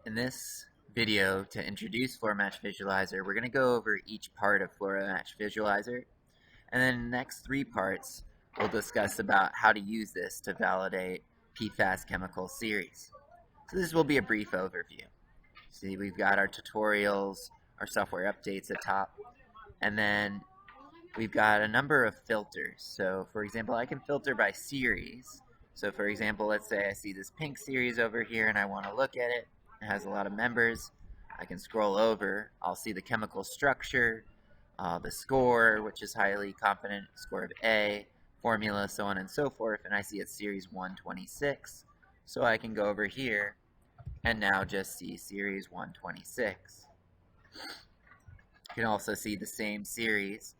In this video, to introduce FluoroMatch Visualizer, we're going to go over each part of FluoroMatch Visualizer, and then in the next three parts, we'll discuss about how to use this to validate PFAS chemical series. So this will be a brief overview. See, we've got our tutorials, our software updates at top, and then we've got a number of filters. So for example, I can filter by series. So for example, let's say I see this pink series over here and I want to look at it. It has a lot of members. I can scroll over. I'll see the chemical structure, the score, which is highly confident, score of A, formula, so on and so forth, and I see it's series 126. So I can go over here and now just see series 126. You can also see the same series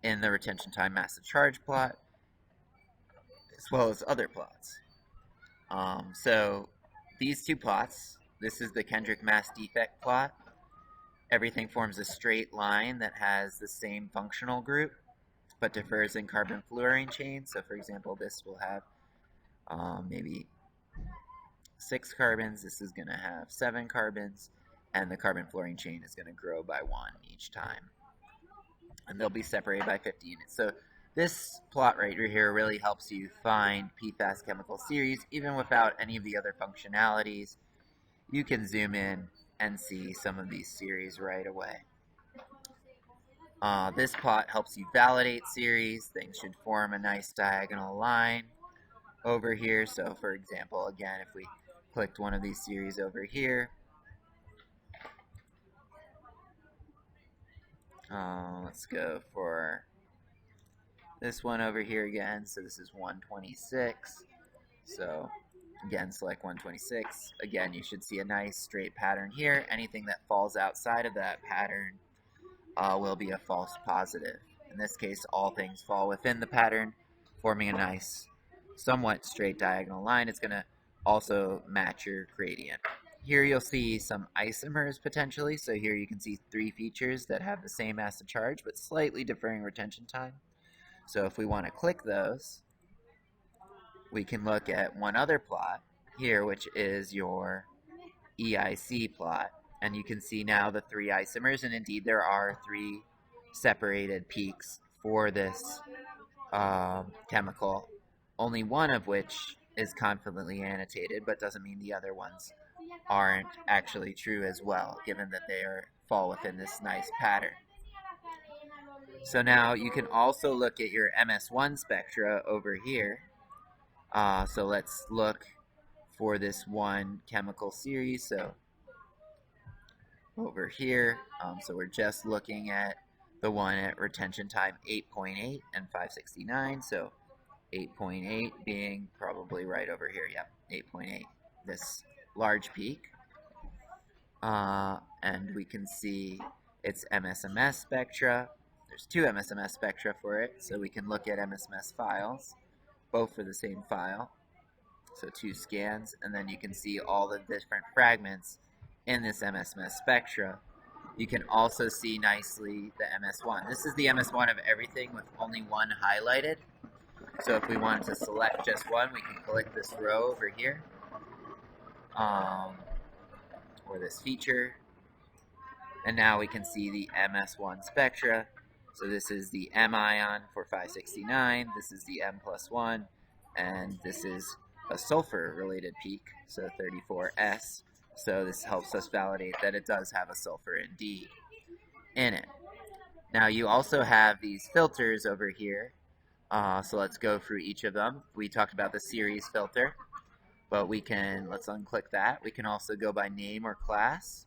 in the retention time mass to charge plot, as well as other plots. So these two plots, this is the Kendrick mass defect plot. Everything forms a straight line that has the same functional group, but differs in carbon fluorine chain. So for example, this will have maybe 6 carbons, this is going to have 7 carbons, and the carbon fluorine chain is going to grow by 1 each time. And they'll be separated by 50 units. So this plot right here really helps you find PFAS chemical series, even without any of the other functionalities. You can zoom in and see some of these series right away. This plot helps you validate series. Things should form a nice diagonal line over here. So for example, again, if we clicked one of these series over here, let's go for this one over here again. So this is 126. So again, select 126. Again, you should see a nice straight pattern here. Anything that falls outside of that pattern will be a false positive. In this case, all things fall within the pattern, forming a nice, somewhat straight diagonal line. It's going to also match your gradient. Here you'll see some isomers potentially. So here you can see 3 features that have the same mass to charge, but slightly differing retention time. So if we want to click those, we can look at one other plot here, which is your EIC plot. And you can see now the 3 isomers, and indeed there are 3 separated peaks for this chemical, only one of which is confidently annotated, but doesn't mean the other ones aren't actually true as well, given that they fall within this nice pattern. So now you can also look at your MS1 spectra over here. So let's look for this one chemical series. So over here, so we're just looking at the one at retention time 8.8 and 569. So 8.8 being probably right over here. Yep, 8.8. This large peak. And we can see its MSMS spectra. There's 2 MSMS spectra for it, so we can look at MSMS files, both for the same file. So 2 scans, and then you can see all the different fragments in this MSMS spectra. You can also see nicely the MS1. This is the MS1 of everything with only one highlighted. So if we wanted to select just one, we can click this row over here, or this feature, and now we can see the MS1 spectra. So this is the M ion for 569, this is the M+1, and this is a sulfur related peak, so 34S. So this helps us validate that it does have a sulfur indeed in it. Now you also have these filters over here. So let's go through each of them. We talked about the series filter, but let's unclick that. We can also go by name or class.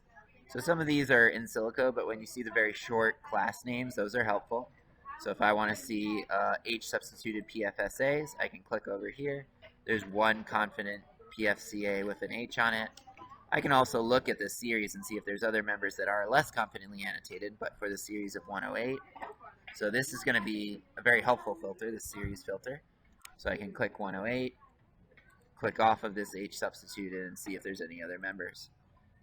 So some of these are in silico, but when you see the very short class names, those are helpful. So if I want to see H substituted PFSAs, I can click over here. There's one confident PFCA with an H on it. I can also look at this series and see if there's other members that are less confidently annotated, but for the series of 108. So this is going to be a very helpful filter, this series filter. So I can click 108, click off of this H substituted, and see if there's any other members.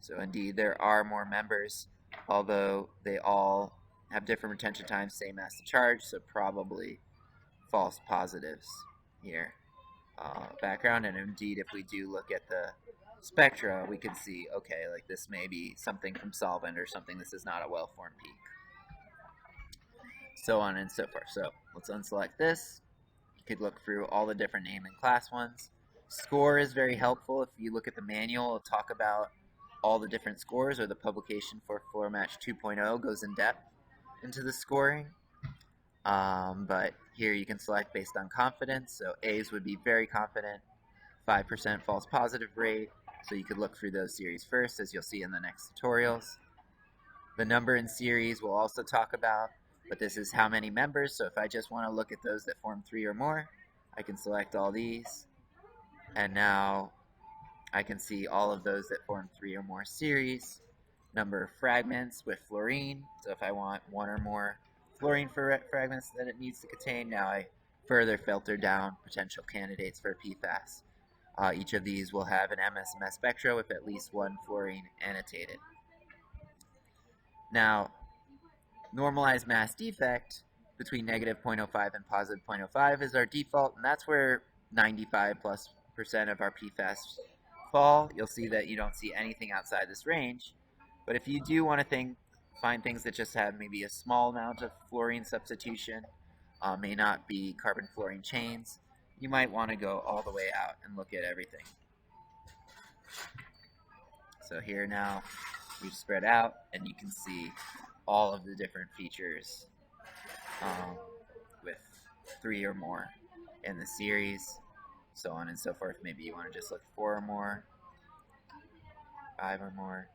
So indeed, there are more members, although they all have different retention times, same mass to charge, so probably false positives here. Background, and indeed, if we do look at the spectra, we can see, okay, like this may be something from solvent or something. This is not a well-formed peak. So on and so forth. So let's unselect this. You could look through all the different name and class ones. Score is very helpful. If you look at the manual, it'll talk about all the different scores, or the publication for FluoroMatch 2.0 goes in depth into the scoring. But here you can select based on confidence. So A's would be very confident, 5% false positive rate. So you could look through those series first, as you'll see in the next tutorials. The number in series we'll also talk about, but this is how many members. So if I just want to look at those that form 3 or more, I can select all these. And now I can see all of those that form 3 or more series. Number of fragments with fluorine. So if I want 1 or more fluorine fragments that it needs to contain, now I further filter down potential candidates for PFAS. Each of these will have an MSMS spectra with at least 1 fluorine annotated. Now, normalized mass defect between negative 0.05 and positive 0.05 is our default, and that's where 95+% of our PFAS fall. You'll see that you don't see anything outside this range, but if you do want to find things that just have maybe a small amount of fluorine substitution, may not be carbon-fluorine chains, you might want to go all the way out and look at everything. So here now, we've spread out, and you can see all of the different features with 3 or more in the series, so on and so forth. Maybe you want to just look 4 or more, 5 or more,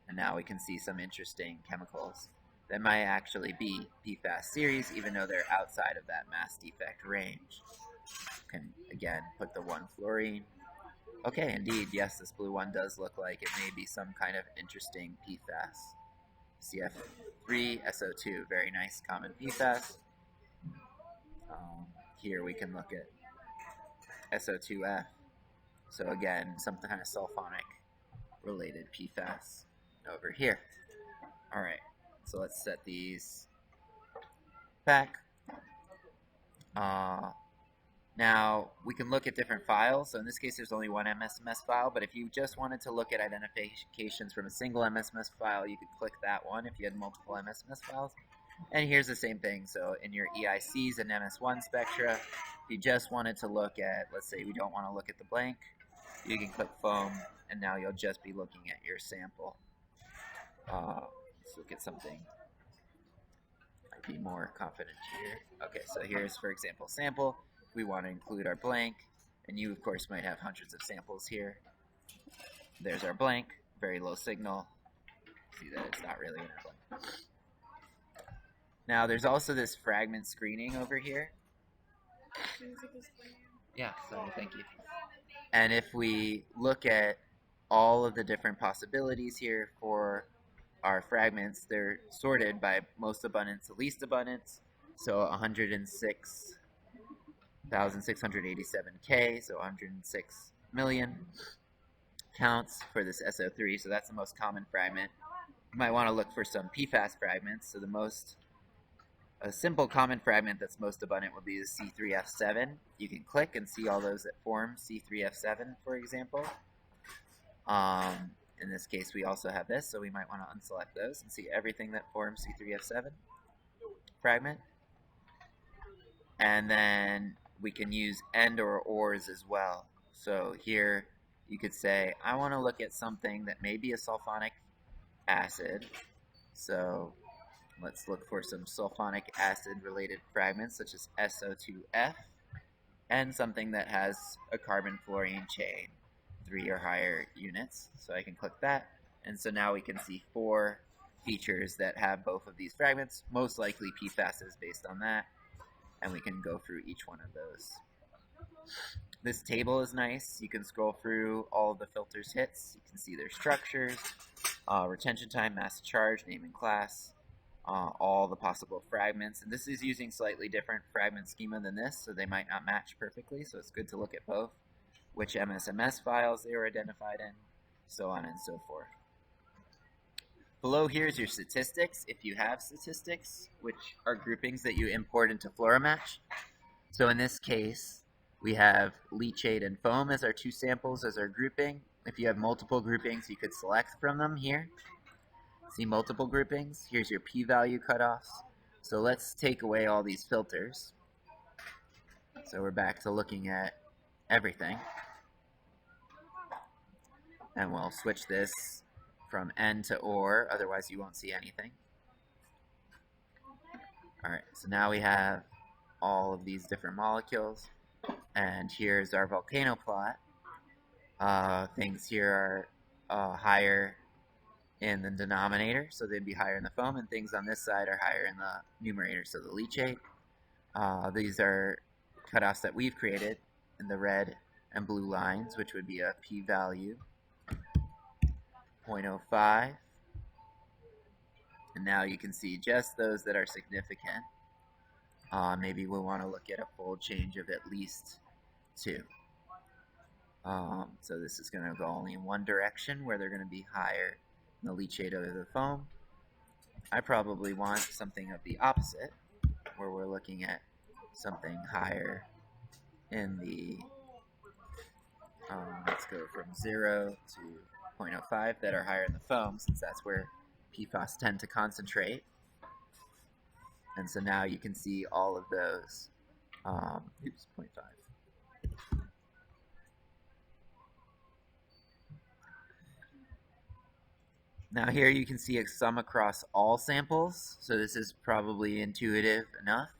and now we can see some interesting chemicals that might actually be PFAS series, even though they're outside of that mass defect range. You can, again, put the 1 fluorine. Okay, indeed, yes, this blue one does look like it may be some kind of interesting PFAS. CF3, SO2, very nice common PFAS. Here we can look at SO2F. So again, some kind of sulfonic related PFAS over here. Alright, so let's set these back. Now, we can look at different files. So in this case, there's only one MSMS file, but if you just wanted to look at identifications from a single MSMS file, you could click that one if you had multiple MSMS files. And here's the same thing. So in your EICs and MS1 spectra, if you just wanted to look at, let's say we don't want to look at the blank, you can click foam, and now you'll just be looking at your sample. Let's look at something. I'd be more confident here. Okay, so here's, for example, sample. We want to include our blank, and you of course might have hundreds of samples here. There's our blank, very low signal. See that it's not really in our blank. Now there's also this fragment screening over here. Yeah, sorry, thank you. And if we look at all of the different possibilities here for our fragments, they're sorted by most abundance to least abundance. So 106,687K, so 106 million counts for this SO3, so that's the most common fragment. You might want to look for some PFAS fragments, so a simple common fragment that's most abundant would be the C3F7. You can click and see all those that form C3F7, for example. In this case, we also have this, so we might want to unselect those and see everything that forms C3F7 fragment. And then we can use and or ors as well. So here you could say, I want to look at something that may be a sulfonic acid. So let's look for some sulfonic acid related fragments such as SO2F, and something that has a carbon fluorine chain, 3 or higher units. So I can click that, and so now we can see 4 features that have both of these fragments, most likely PFASs based on that, and we can go through each one of those. This table is nice. You can scroll through all of the filters hits. You can see their structures, retention time, mass charge, name and class, all the possible fragments. And this is using slightly different fragment schema than this, so they might not match perfectly, so it's good to look at both, which MSMS files they were identified in, so on and so forth. Below here is your statistics, if you have statistics, which are groupings that you import into FluoroMatch. So in this case, we have leachate and foam as our 2 samples as our grouping. If you have multiple groupings, you could select from them here. See multiple groupings? Here's your p-value cutoffs. So let's take away all these filters. So we're back to looking at everything. And we'll switch this from N to OR, otherwise you won't see anything. Alright, so now we have all of these different molecules. And here's our volcano plot. Things here are higher in the denominator, so they'd be higher in the foam, and things on this side are higher in the numerator, so the leachate. These are cutoffs that we've created in the red and blue lines, which would be a p-value 0.05. And now you can see just those that are significant. Maybe we want to look at a fold change of at least 2. So this is going to go only in one direction, where they're going to be higher in the leachate over the foam. I probably want something of the opposite, where we're looking at something higher in the, let's go from 0 to 0.05 that are higher in the foam, since that's where PFAS tend to concentrate. And so now you can see all of those. 0.5. Now here you can see a sum across all samples. So this is probably intuitive enough,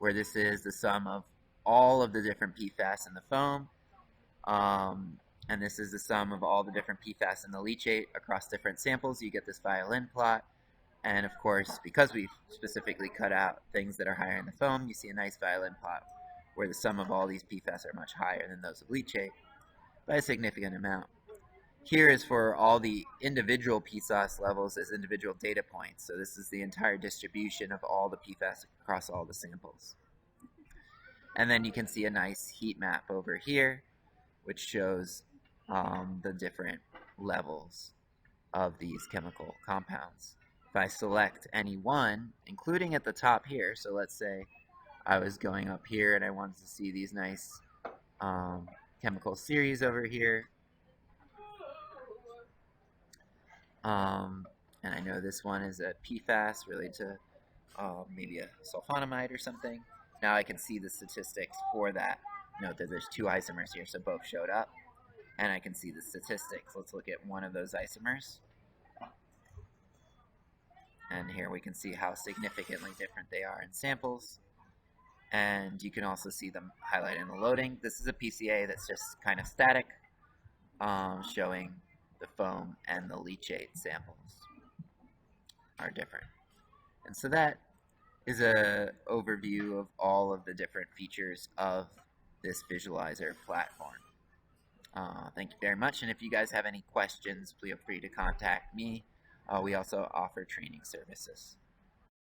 where this is the sum of all of the different PFAS in the foam. And this is the sum of all the different PFAS in the leachate across different samples. You get this violin plot. And of course, because we've specifically cut out things that are higher in the foam, you see a nice violin plot where the sum of all these PFAS are much higher than those of leachate by a significant amount. Here is for all the individual PFAS levels as individual data points. So this is the entire distribution of all the PFAS across all the samples. And then you can see a nice heat map over here, which shows the different levels of these chemical compounds. If I select any one, including at the top here, so let's say I was going up here and I wanted to see these nice chemical series over here. And I know this one is a PFAS related to maybe a sulfonamide or something. Now I can see the statistics for that. Note that there's 2 isomers here, so both showed up. And I can see the statistics. Let's look at one of those isomers. And here we can see how significantly different they are in samples. And you can also see them highlighted in the loading. This is a PCA that's just kind of static, showing the foam and the leachate samples are different. And so that is an overview of all of the different features of this visualizer platform. Thank you very much, and if you guys have any questions, feel free to contact me. We also offer training services.